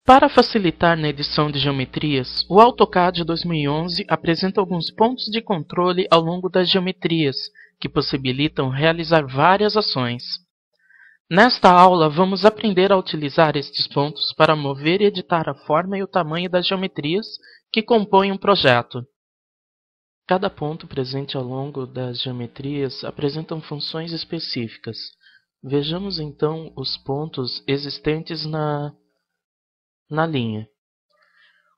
Para facilitar na edição de geometrias, o AutoCAD 2011 apresenta alguns pontos de controle ao longo das geometrias, que possibilitam realizar várias ações. Nesta aula, vamos aprender a utilizar estes pontos para mover e editar a forma e o tamanho das geometrias que compõem um projeto. Cada ponto presente ao longo das geometrias apresentam funções específicas. Vejamos então os pontos existentes na linha.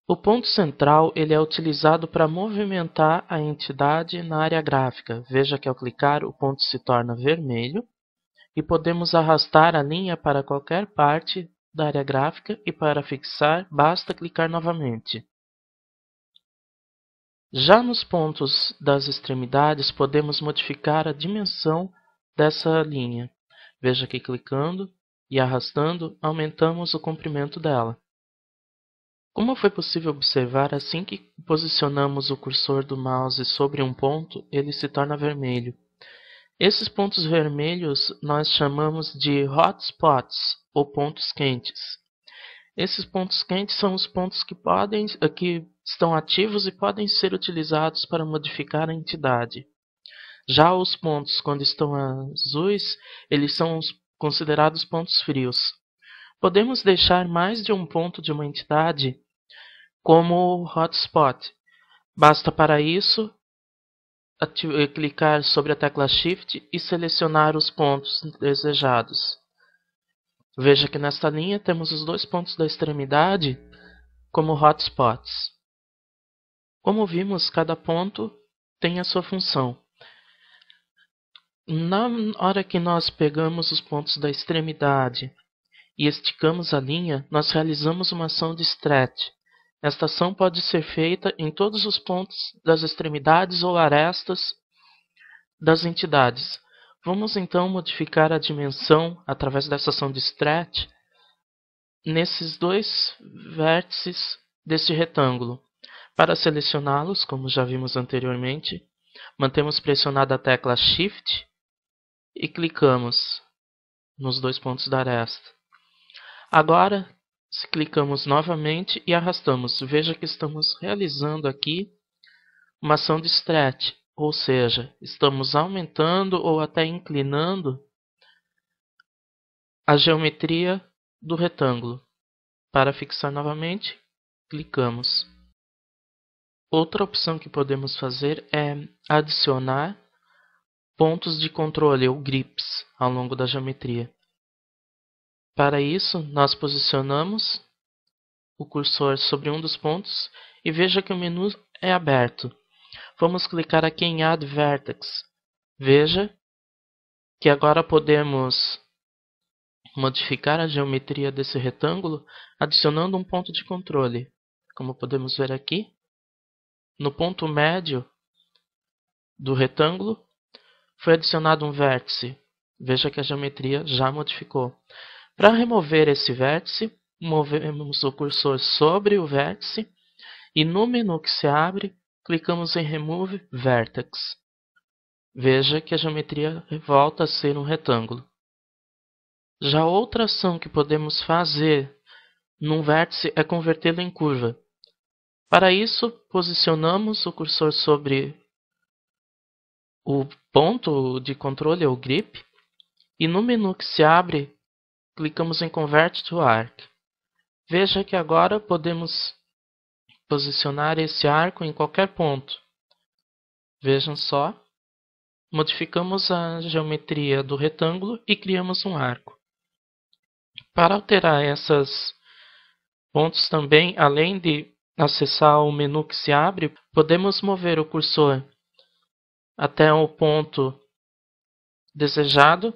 O ponto central ele é utilizado para movimentar a entidade na área gráfica. Veja que ao clicar o ponto se torna vermelho e podemos arrastar a linha para qualquer parte da área gráfica e para fixar basta clicar novamente. Já nos pontos das extremidades podemos modificar a dimensão dessa linha. Veja que clicando e arrastando aumentamos o comprimento dela. Como foi possível observar, assim que posicionamos o cursor do mouse sobre um ponto, ele se torna vermelho. Esses pontos vermelhos nós chamamos de hotspots, ou pontos quentes. Esses pontos quentes são os pontos que estão ativos e podem ser utilizados para modificar a entidade. Já os pontos, quando estão azuis, eles são considerados pontos frios. Podemos deixar mais de um ponto de uma entidade como hotspot. Basta para isso clicar sobre a tecla Shift e selecionar os pontos desejados. Veja que nesta linha temos os dois pontos da extremidade como hotspots. Como vimos, cada ponto tem a sua função. Na hora que nós pegamos os pontos da extremidade e esticamos a linha, nós realizamos uma ação de stretch. Esta ação pode ser feita em todos os pontos das extremidades ou arestas das entidades. Vamos então modificar a dimensão através dessa ação de stretch nesses dois vértices deste retângulo. Para selecioná-los, como já vimos anteriormente, mantemos pressionada a tecla Shift e clicamos nos dois pontos da aresta. Agora, se clicamos novamente e arrastamos, veja que estamos realizando aqui uma ação de stretch, ou seja, estamos aumentando ou até inclinando a geometria do retângulo. Para fixar novamente, clicamos. Outra opção que podemos fazer é adicionar pontos de controle ou grips ao longo da geometria. Para isso, nós posicionamos o cursor sobre um dos pontos e veja que o menu é aberto. Vamos clicar aqui em Add Vertex. Veja que agora podemos modificar a geometria desse retângulo adicionando um ponto de controle. Como podemos ver aqui, no ponto médio do retângulo foi adicionado um vértice. Veja que a geometria já modificou. Para remover esse vértice, movemos o cursor sobre o vértice e no menu que se abre, clicamos em Remove Vertex. Veja que a geometria volta a ser um retângulo. Já outra ação que podemos fazer num vértice é convertê-lo em curva. Para isso, posicionamos o cursor sobre o ponto de controle ou grip e no menu que se abre, clicamos em Convert to Arc. Veja que agora podemos posicionar esse arco em qualquer ponto. Vejam só, modificamos a geometria do retângulo e criamos um arco. Para alterar esses pontos também, além de acessar o menu que se abre, podemos mover o cursor até o ponto desejado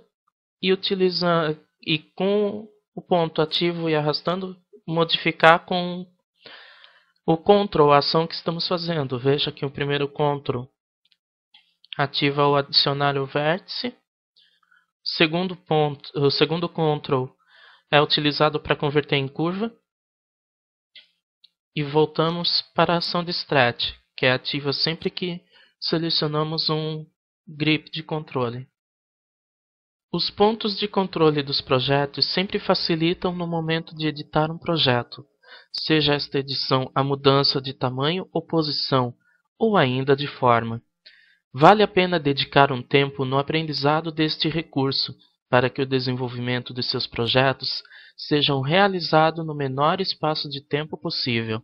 e com o ponto ativo e arrastando, modificar com o Ctrl, a ação que estamos fazendo. Veja que o primeiro Ctrl ativa o adicionar o vértice. O segundo Ctrl é utilizado para converter em curva. E voltamos para a ação de stretch, que é ativa sempre que selecionamos um grip de controle. Os pontos de controle dos projetos sempre facilitam no momento de editar um projeto. seja esta edição a mudança de tamanho ou posição, ou ainda de forma. Vale a pena dedicar um tempo no aprendizado deste recurso, para que o desenvolvimento de seus projetos sejam realizado no menor espaço de tempo possível.